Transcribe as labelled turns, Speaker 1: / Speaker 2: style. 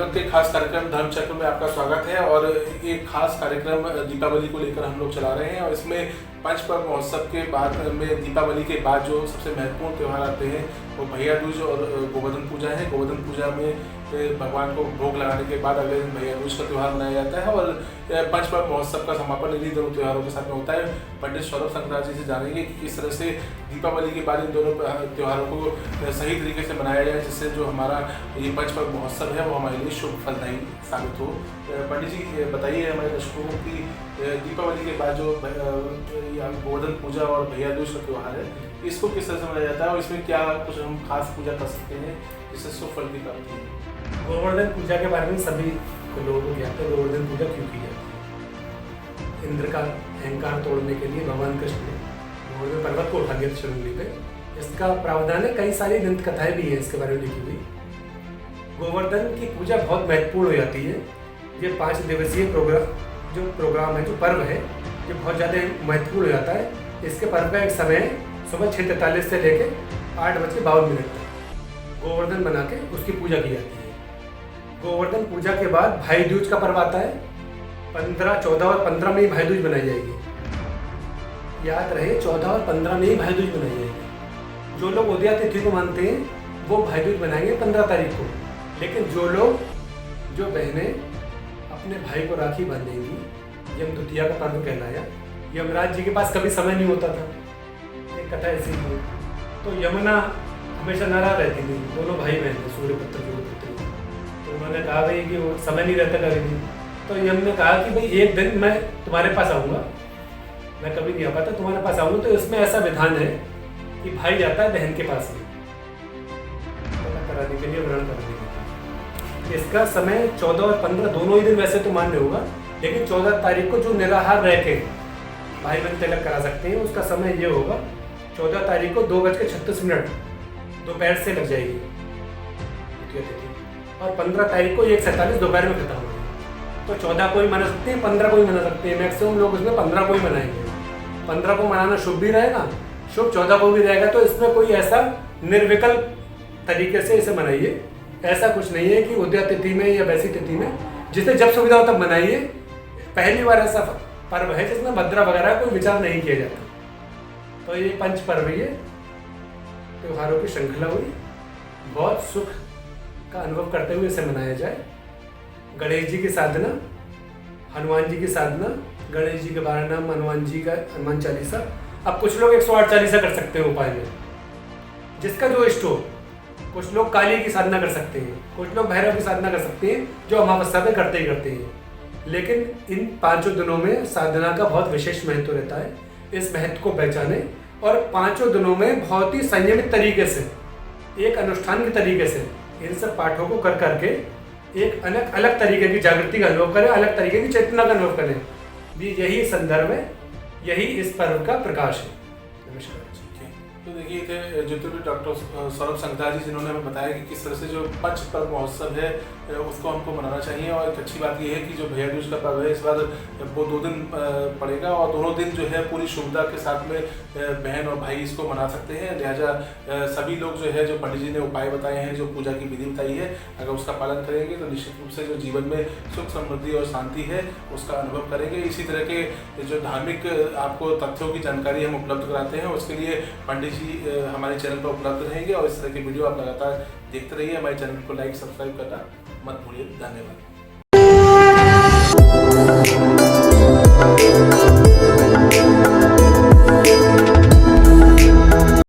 Speaker 1: लगभग के खास कार्यक्रम धर्मचक्र में आपका स्वागत है। और एक खास कार्यक्रम दीपावली को लेकर हम लोग चला रहे हैं और इसमें पंच पर्व महोत्सव के बाद में दीपावली के बाद जो सबसे महत्वपूर्ण त्यौहार आते हैं वो भैया दूज और गोवर्धन पूजा है। गोवर्धन पूजा में भगवान को भोग लगाने के बाद अगले दिन भैया दूज का त्यौहार मनाया जाता है और पंच पर्व महोत्सव का समापन इन्हीं दोनों त्योहारों के साथ में होता है। पंडित सौरभ संक्रांत जी से जानेंगे कि किस तरह से दीपावली के बाद इन दोनों त्योहारों को सही तरीके से मनाया जाए, जिससे जो हमारा ये पंच पर्व महोत्सव है वो हमारे लिए शुभ फलदायी साबित हो। पंडित जी बताइए हमारे दर्शकों को कि दीपावली के बाद जो गोवर्धन पूजा और भैया दूज का त्यौहार है इसको किस तरह से मनाया जाता है और इसमें क्या कुछ हम खास पूजा कर सकते हैं जिससे शुभ फल की प्राप्ति हो।
Speaker 2: गोवर्धन पूजा के बारे में सभी लोगों को ज्ञात है। गोवर्धन पूजा क्यों की जाती है? इंद्र का अहंकार तोड़ने के लिए भगवान कृष्ण ने गोवर्धन पर्वत को उठा दिया शिवलिंग पे। इसका प्रावधान है, कई सारी दंत कथाएं भी हैं इसके बारे में लिखी हुई। गोवर्धन की पूजा बहुत महत्वपूर्ण हो जाती है। ये 5 दिवसीय प्रोग्राम है, जो पर्व है, ये बहुत ज़्यादा महत्वपूर्ण हो जाता है। इसके पर्व का एक समय सुबह 6:43 से लेकर 8:52 तक गोवर्धन बना के उसकी पूजा की जाती है। गोवर्धन पूजा के बाद भाई दूज का पर्व आता है। 15, 14 और 15 में ही भाई दूज बनाई जाएगी। याद रहे, 14 और 15 में ही भाई दूज बनाई जाएगी। जो लोग उदया तिथि को मानते हैं वो भाई दूज बनाएंगे 15 तारीख को। लेकिन जो बहनें अपने भाई को राखी बांधेंगी, यम द्वितीया का पर्व कहलाया। यमराज जी के पास कभी समय नहीं होता था, एक कथा ऐसी है। तो यमुना हमेशा नाराज रहती थी। दोनों भाई बहन थे, सूर्यपुत्र सूर्यपुत्री। तो उन्होंने कहा भाई कि वो समय नहीं रहता कभी भी। तो यम ने कहा कि भाई एक दिन मैं तुम्हारे पास आऊँगा, मैं कभी नहीं आ पाता, तुम्हारे पास आऊँगा। तो इसमें ऐसा विधान है कि भाई जाता है बहन के पास में कराने के लिए, व्रण कराने के लिए। इसका समय 14 और 15 दोनों ही दिन वैसे तो मान्य होगा, लेकिन 14 तारीख को जो निराहार रह के भाई बहन तिलक करा सकते हैं उसका समय ये होगा 14 तारीख को 2:36 दोपहर से लग जाएगी और 15 तारीख को 1:47 दोपहर में खत्म होगी। तो 14 को ही मना सकते हैं, 15 को ही मना सकते हैं। मैक्सिमम लोग उसमें 15 को ही मनाएंगे। 15 को मनाना शुभ भी रहेगा, शुभ 14 को भी रहेगा। तो इसमें कोई ऐसा निर्विकल्प तरीके से इसे मनाइए। ऐसा कुछ नहीं है कि उदया तिथि में या वैसी तिथि में, जिसे जब सुविधा हो तब मनाइए। पहली बार ऐसा पर्व है जिसमें भद्रा वगैरह कोई विचार नहीं किया जाता। तो ये पंच पर्व, ये त्योहारों की श्रृंखला हुई। बहुत सुख का अनुभव करते हुए इसे मनाया जाए। गणेश जी की साधना, हनुमान जी की साधना, गणेश जी के 12 नाम, हनुमान जी का हनुमान चालीसा। अब कुछ लोग 108 चालीसा कर सकते हैं उपाय में, जिसका जो इष्ट हो। कुछ लोग काली की साधना कर सकते हैं, कुछ लोग भैरव की साधना कर सकते हैं, जो अमावस्या पे करते ही करते हैं। लेकिन इन 5 दिनों में साधना का बहुत विशेष महत्व रहता है। इस महत्व को पहचाने और 5 दिनों में बहुत ही संयमित तरीके से, एक अनुष्ठान के तरीके से इन सब पाठों को कर करके एक अलग तरीके की जागृति का अनुभव करें, अलग तरीके की चेतना का अनुभव करें। यही संदर्भ है, यही इस पर्व का प्रकाश है। नमस्कार।
Speaker 1: तो देखिए थे ज्योतिर्विद डॉक्टर सौरभ संक्रांत जी, जिन्होंने हमें बताया कि किस तरह से जो पंच पर्व महोत्सव है उसको हमको मनाना चाहिए। और एक अच्छी बात यह है कि जो भैया दूज का पर्व है इस बार वो 2 दिन पड़ेगा और दोनों दिन जो है पूरी शुभता के साथ में बहन और भाई इसको मना सकते हैं। लिहाजा सभी लोग जो है, जो पंडित जी ने उपाय बताए हैं, जो पूजा की विधि बताई है, अगर उसका पालन करेंगे तो निश्चित रूप से जो जीवन में सुख समृद्धि और शांति है उसका अनुभव करेंगे। इसी तरह के जो धार्मिक आपको तथ्यों की जानकारी हम उपलब्ध कराते हैं, उसके लिए पंडित जी हमारे चैनल पर उपलब्ध रहेंगे। और इस तरह के वीडियो आप लगातार देखते रहिए। हमारे चैनल को लाइक सब्सक्राइब करना मत भूलिए। धन्यवाद।